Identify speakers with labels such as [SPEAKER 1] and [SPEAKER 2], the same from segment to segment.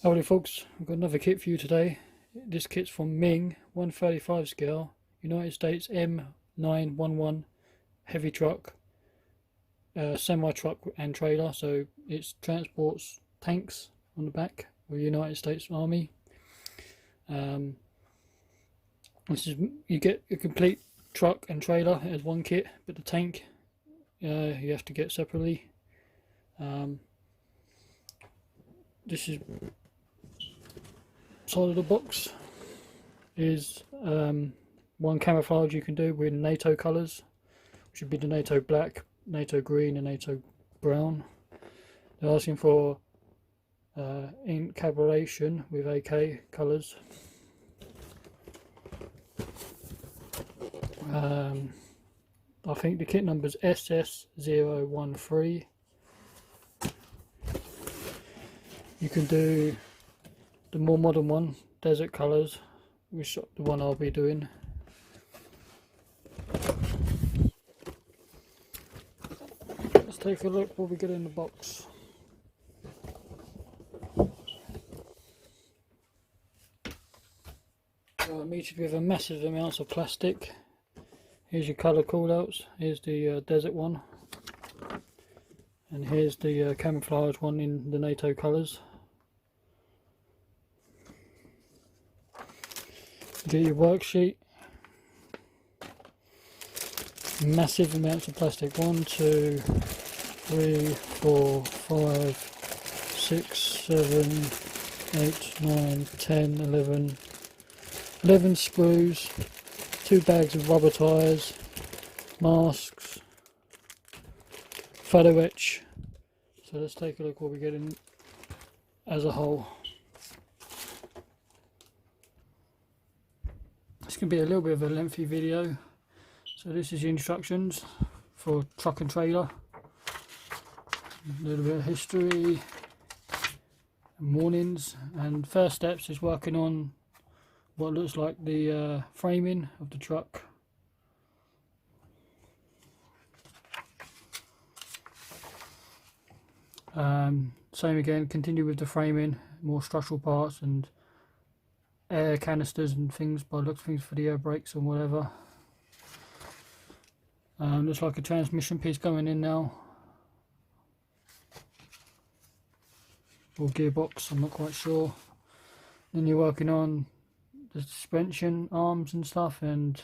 [SPEAKER 1] Howdy folks, I've got another kit for you today. This kit's from Meng, 135 scale, United States M911 heavy truck, semi-truck and trailer, so it transports tanks on the back of the United States Army. You get a complete truck and trailer as one kit, but the tank you have to get separately. This is side of the box is one camouflage you can do with NATO colours, which would be the NATO black, NATO green and NATO brown. They're asking for encapsulation with AK colours. I think the kit number is SS013. You can do the more modern one, desert colours, which is the one I'll be doing. Let's take a look what we get in the box. I'm meted with a massive amounts of plastic. Here's your colour callouts. Here's the desert one, and here's the camouflage one in the NATO colours. Get your worksheet. Massive amounts of plastic. 1, 2, 3, 4, 5, 6, 7, 8, 9, 10, 11. 11 screws, 2 bags of rubber tyres, masks, photo etch. So let's take a look what we get in as a whole. This can be a little bit of a lengthy video. So this is the instructions for truck and trailer. A little bit of history and warnings, and first steps is working on what looks like the framing of the truck. Same again, continue with the framing, more structural parts and air canisters and things, by the looks of things, for the air brakes and whatever. Looks like a transmission piece going in now, or gearbox, I'm not quite sure. Then you're working on the suspension arms and stuff, and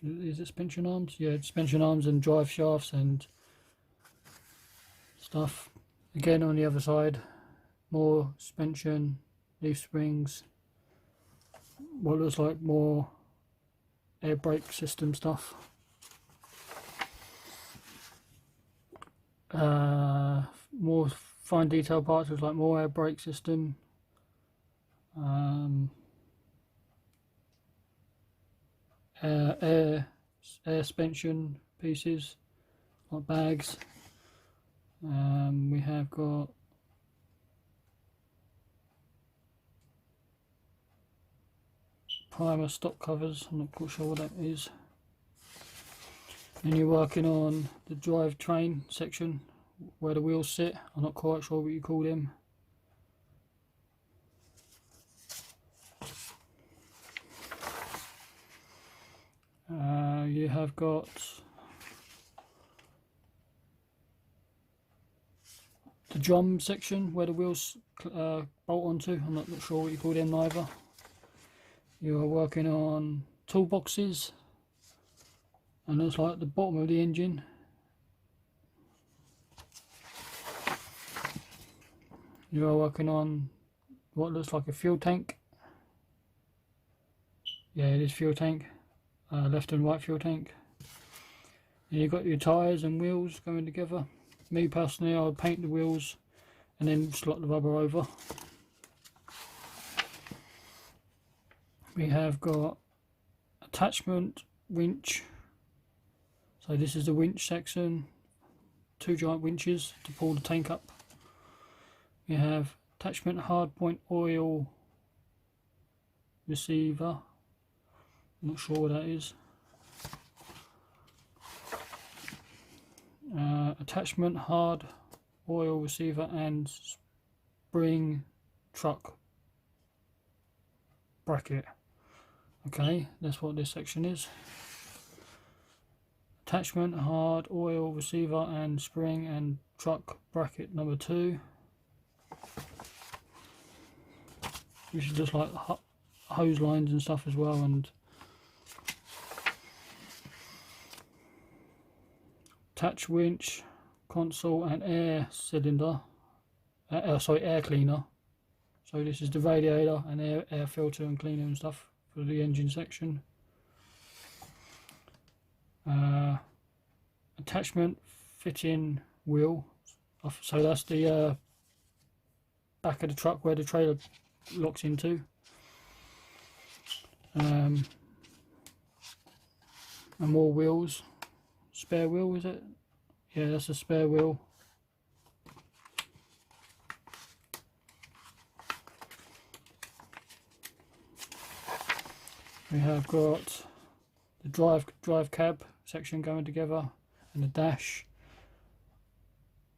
[SPEAKER 1] is it suspension arms? Yeah, suspension arms and drive shafts and stuff. Again, on the other side, more suspension, leaf springs, what looks like more air brake system stuff. More fine detail parts, looks like more air brake system, air suspension pieces, like bags. We have got primer stock covers, I'm not quite sure what that is. And you're working on the drivetrain section where the wheels sit, I'm not quite sure what you call them. You have got the drum section where the wheels bolt onto, I'm not sure what you call them either. You are working on toolboxes, and looks like the bottom of the engine. You are working on what looks like a fuel tank. Yeah, it is fuel tank, left and right fuel tank. And you've got your tyres and wheels going together. Me personally, I would paint the wheels and then slot the rubber over. We have got attachment winch. So this is the winch section, 2 giant winches to pull the tank up. We have attachment hardpoint oil receiver, I'm not sure what that is. Attachment, hard oil receiver and spring truck bracket. Okay, that's what this section is. Attachment, hard oil receiver and spring and truck bracket number 2. Which is just like hose lines and stuff as well, and attach winch, console and air cylinder, air cleaner. So this is the radiator and air filter and cleaner and stuff for the engine section. Attachment, fitting wheel. So that's the back of the truck where the trailer locks into. And more wheels. Spare wheel, is it? Yeah, that's a spare wheel. We have got the drive cab section going together, and the dash,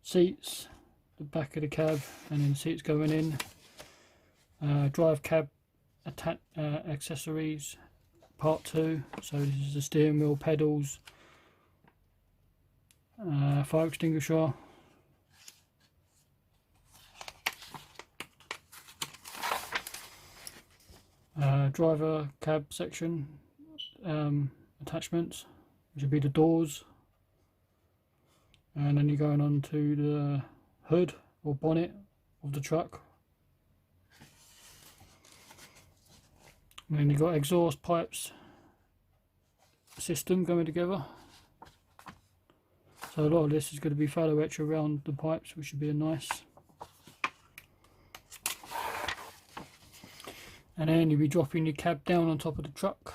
[SPEAKER 1] seats, the back of the cab, and then seats going in. Drive cab accessories part 2. So this is the steering wheel, pedals, fire extinguisher, driver cab section attachments, which would be the doors, and then you're going on to the hood or bonnet of the truck. And then you've got exhaust pipes system going together. So a lot of this is going to be photo etch around the pipes, which should be nice. And then you'll be dropping your cab down on top of the truck,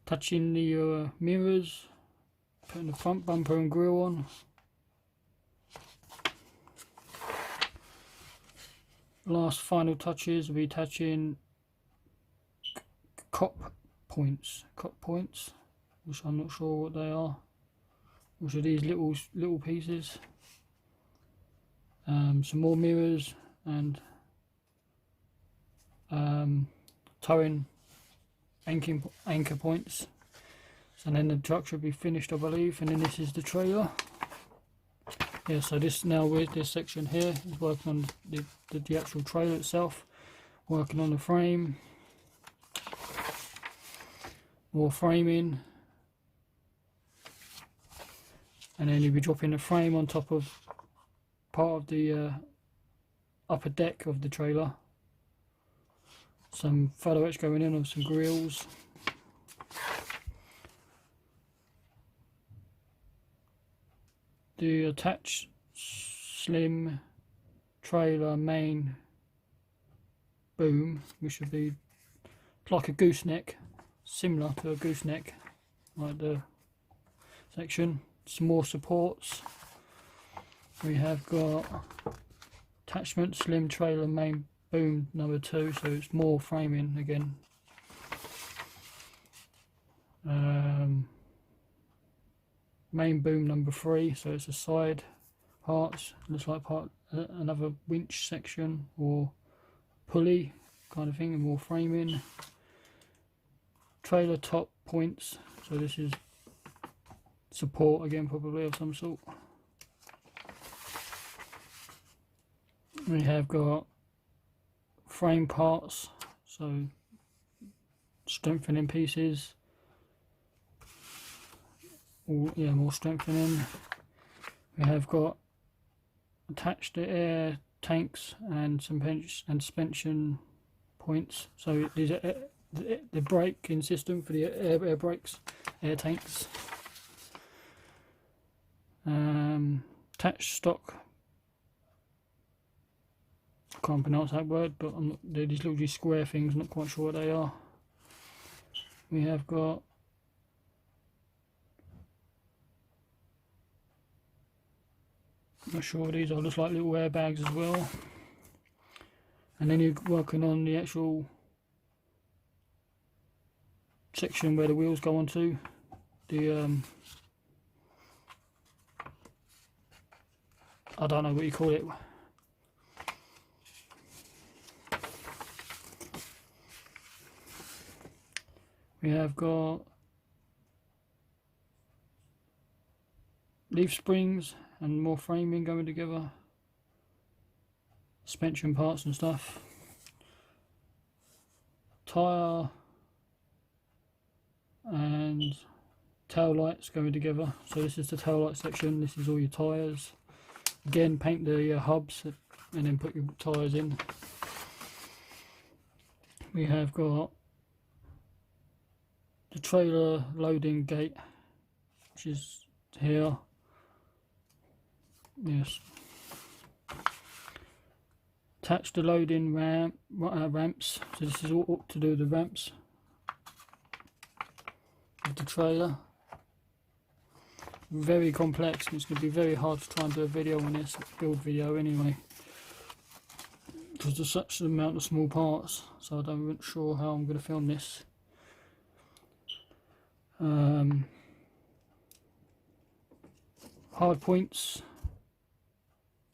[SPEAKER 1] touching the mirrors, putting the front bumper and grille on. Last final touches will be attaching cop points, which I'm not sure what they are. Which are these little pieces. Some more mirrors and towing anchor points. And then the truck should be finished, I believe. And then this is the trailer. Yeah, so this now with this section here is working on the actual trailer itself, working on the frame, more framing, and then you'll be dropping the frame on top of part of the upper deck of the trailer. Some photo etch going in on some grills. The attached slim trailer main boom, which should be like a gooseneck, similar to a gooseneck, like the section. Some more supports. We have got attachment slim trailer main boom number 2, so it's more framing again. Main boom number 3, so it's a side parts, looks like another winch section or pulley kind of thing, and more framing. Trailer top points, so this is support again, probably of some sort. We have got frame parts, so strengthening pieces. Yeah, more strengthening. We have got attached to air tanks and suspension points. So these are the braking system for the air brakes, air tanks. Attached stock. Can't pronounce that word, but they're these little square things. Not quite sure what they are. We have got not sure what these are, looks like little airbags as well. And then you're working on the actual section where the wheels go onto, the I don't know what you call it. We have got leaf springs and more framing going together, suspension parts and stuff, tyre and tail lights going together. So this is the tail light section, this is all your tyres. Again, paint the hubs and then put your tyres in. We have got the trailer loading gate, which is here. Yes. Attach the loading ramps. So this is all to do with the ramps of the trailer. Very complex, and it's going to be very hard to try and do a video on this, build video anyway, because there's such an amount of small parts, so I don't really sure how I'm going to film this. Hard points,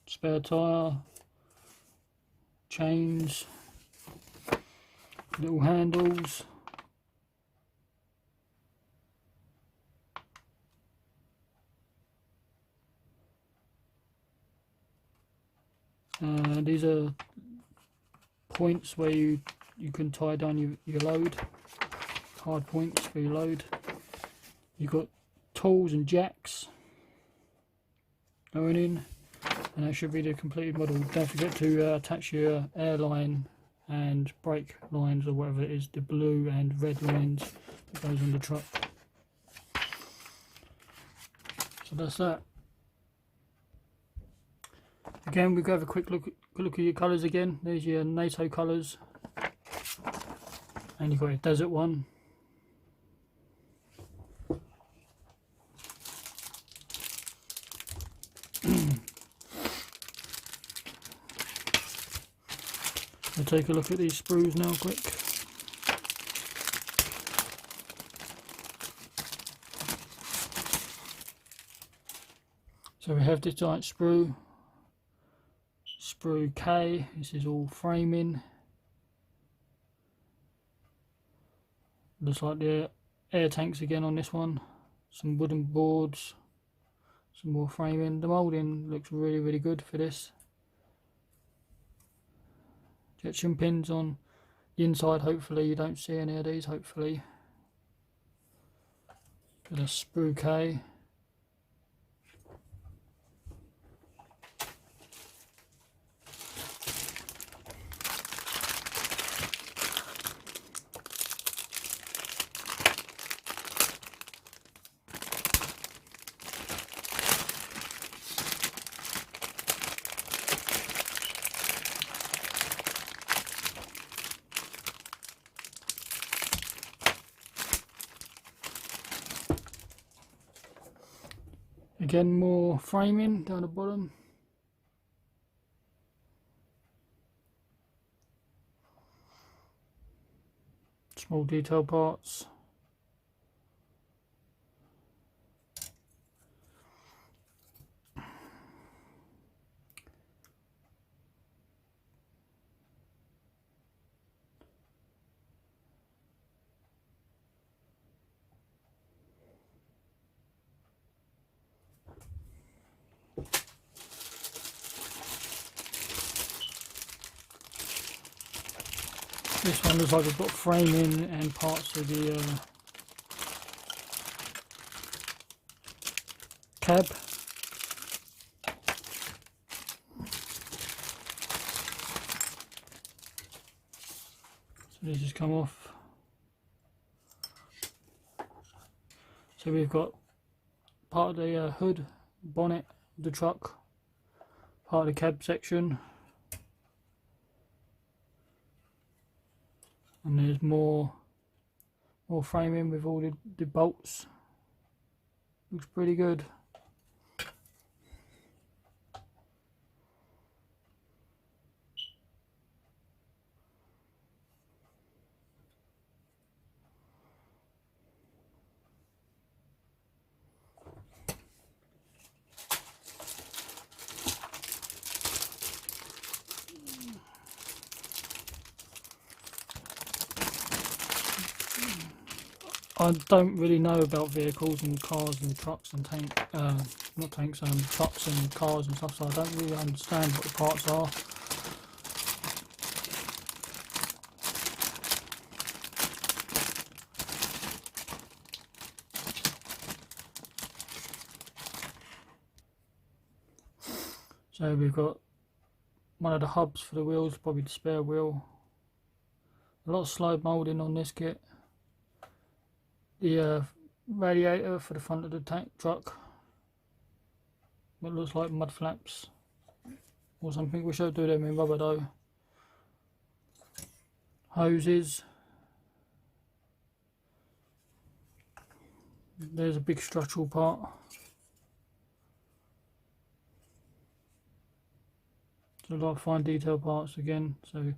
[SPEAKER 1] spare tyre, chains, little handles, these are points where you can tie down your load, hard points for your load. You've got tools and jacks going in, and that should be the completed model. Don't forget to attach your airline and brake lines, or whatever it is, the blue and red lines that goes on the truck. So that's that. Again, we'll go have a quick look at your colours again. There's your NATO colours, and you've got your desert one. We'll take a look at these sprues now quick. So we have this giant sprue K. This is all framing. Looks like the air tanks again on this one. Some wooden boards, some more framing. The moulding looks really good for this. Injection pins on the inside, hopefully you don't see any of these, hopefully. Got a sprue K. Again, more framing down the bottom. Small detail parts. This one looks like it's got framing and parts of the cab. So this has come off. So we've got part of the hood, bonnet of the truck, part of the cab section. And there's more framing with all the bolts. Looks pretty good. I don't really know about vehicles and cars and trucks and not tanks, trucks and cars and stuff, so I don't really understand what the parts are. So we've got one of the hubs for the wheels, probably the spare wheel. A lot of slide moulding on this kit. The radiator for the front of the truck. It looks like mud flaps or something. Wish I'd do them in rubber though. Hoses. There's a big structural part. So a lot of fine detail parts again. So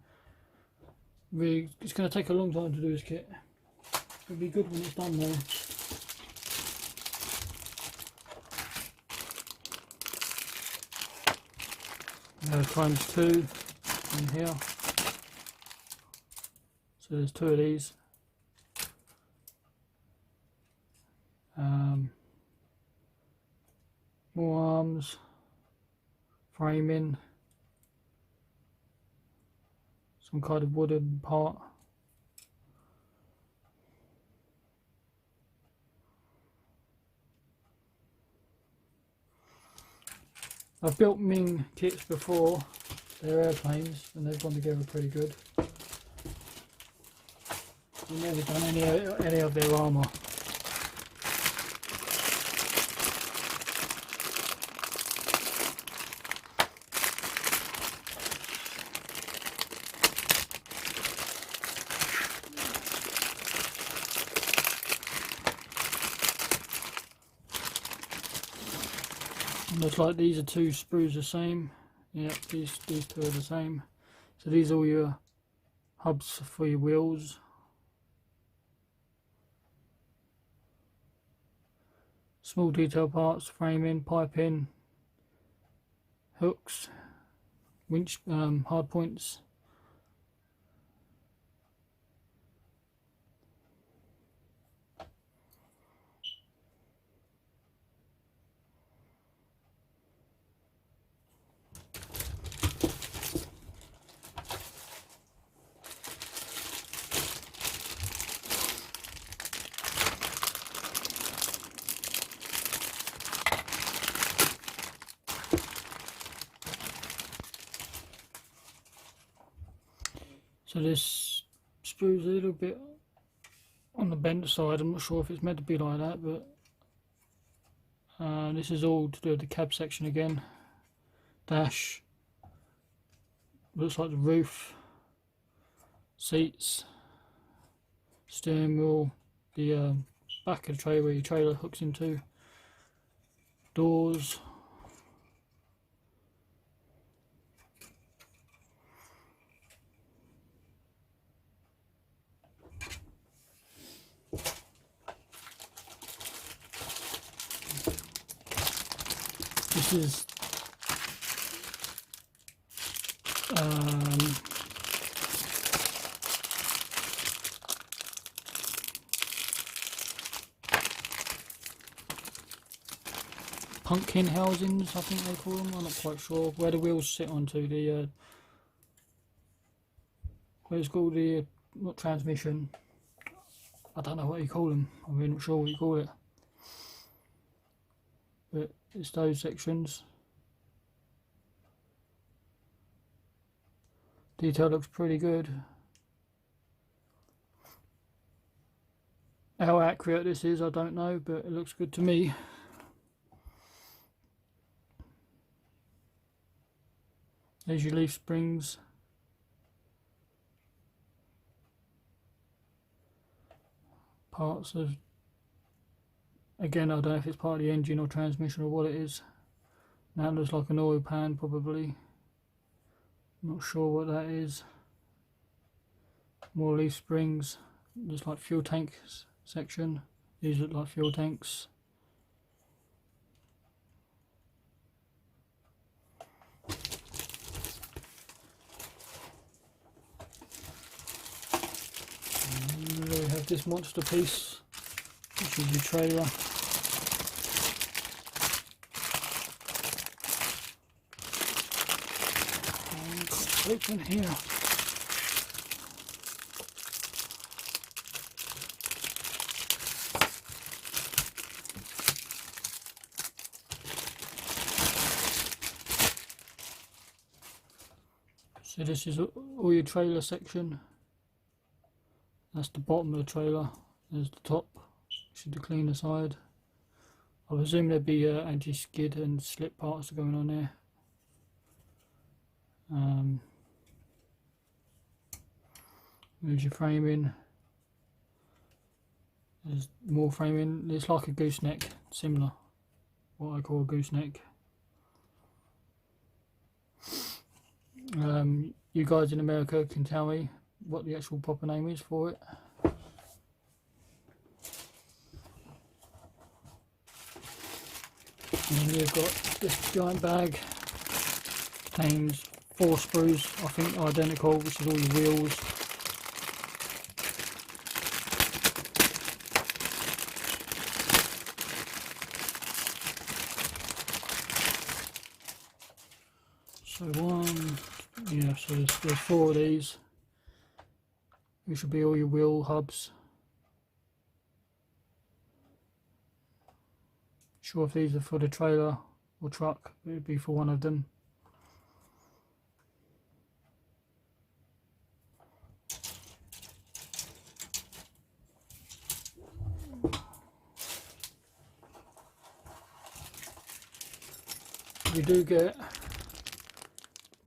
[SPEAKER 1] really, it's going to take a long time to do this kit. It'll be good when it's done though. Times 2 in here. So there's 2 of these. More arms, framing, some kind of wooden part. I've built Meng kits before, they're airplanes, and they've gone together pretty good. I've never done any of their armour. Looks like these are 2 sprues the same. Yep, these 2 are the same. So these are all your hubs for your wheels. Small detail parts, framing, piping, hooks, winch, hard points. So this sprue's a little bit on the bent side. I'm not sure if it's meant to be like that, but this is all to do with the cab section again. Dash, looks like the roof, seats, steering wheel, the back of the trailer where your trailer hooks into, doors. This is pumpkin housings, I think they call them. I'm not quite sure where the wheels sit onto the where it's called the not transmission. I don't know what you call them. I'm really not sure what you call it. But it's those sections. Detail looks pretty good. How accurate this is, I don't know, but it looks good to me. There's your leaf springs. Parts of, again, I don't know if it's part of the engine or transmission or what it is. That looks like an oil pan probably. Not sure what that is. More leaf springs. Looks like fuel tanks section. These look like fuel tanks. And there we have this monster piece. This is your trailer. And open here. So this is all your trailer section. That's the bottom of the trailer. There's the top, which is the cleaner side. I presume there'd be anti-skid and slip parts going on there. There's your framing. There's more framing. It's like a gooseneck, similar. What I call a gooseneck. You guys in America can tell me what the actual proper name is for it. And you've got this giant bag, contains 4 sprues, I think identical, which is all your wheels. So so there's 4 of these, which will be all your wheel hubs. Sure if these are for the trailer or truck, it would be for one of them. We do get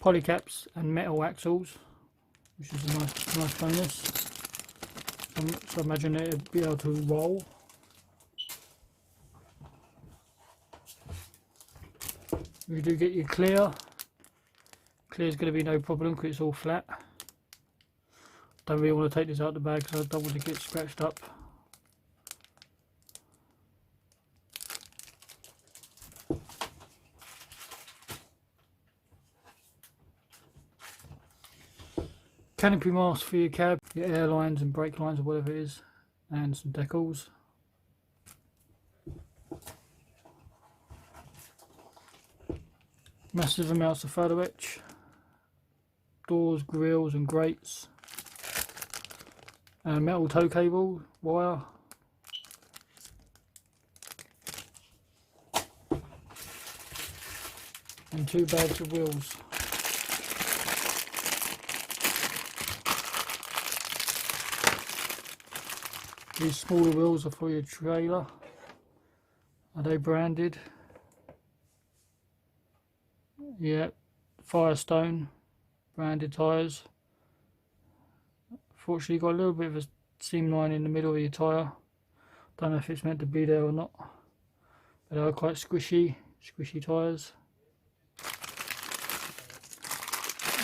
[SPEAKER 1] polycaps and metal axles, which is a nice bonus. So I imagine it would be able to roll. We do get your clear. Clear is going to be no problem because it's all flat. Don't really want to take this out of the bag because I don't want to get scratched up. Canopy mask for your cab, your air lines and brake lines or whatever it is, and some decals. Massive amounts of photo etch, doors, grills and grates, and metal tow cable, wire, and 2 bags of wheels. These smaller wheels are for your trailer. Are they branded? Yeah, Firestone branded tyres. Fortunately, you've got a little bit of a seam line in the middle of your tyre. Don't know if it's meant to be there or not, but they are quite squishy tyres.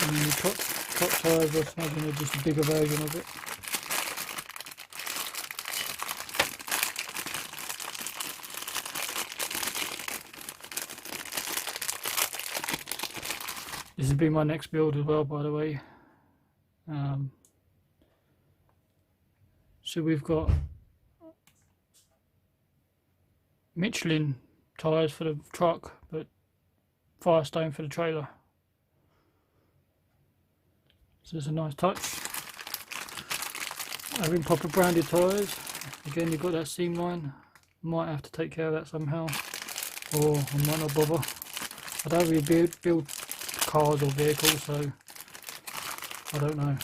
[SPEAKER 1] And the top tyres, I imagine they're just a bigger version of it. This will be my next build as well, by the way. So we've got Michelin tyres for the truck, but Firestone for the trailer. So it's a nice touch. Having proper branded tyres. Again, you've got that seam line. Might have to take care of that somehow, or I might not bother. I don't really build cars or vehicles, so I don't know.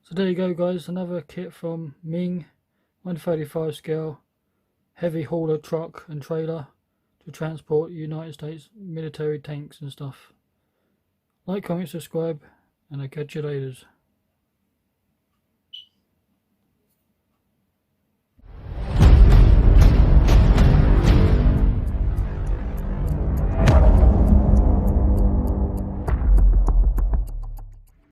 [SPEAKER 1] So there you go guys, another kit from Meng, 135 scale, heavy hauler truck and trailer to transport United States military tanks and stuff. Like, comment, subscribe, and I'll catch you later.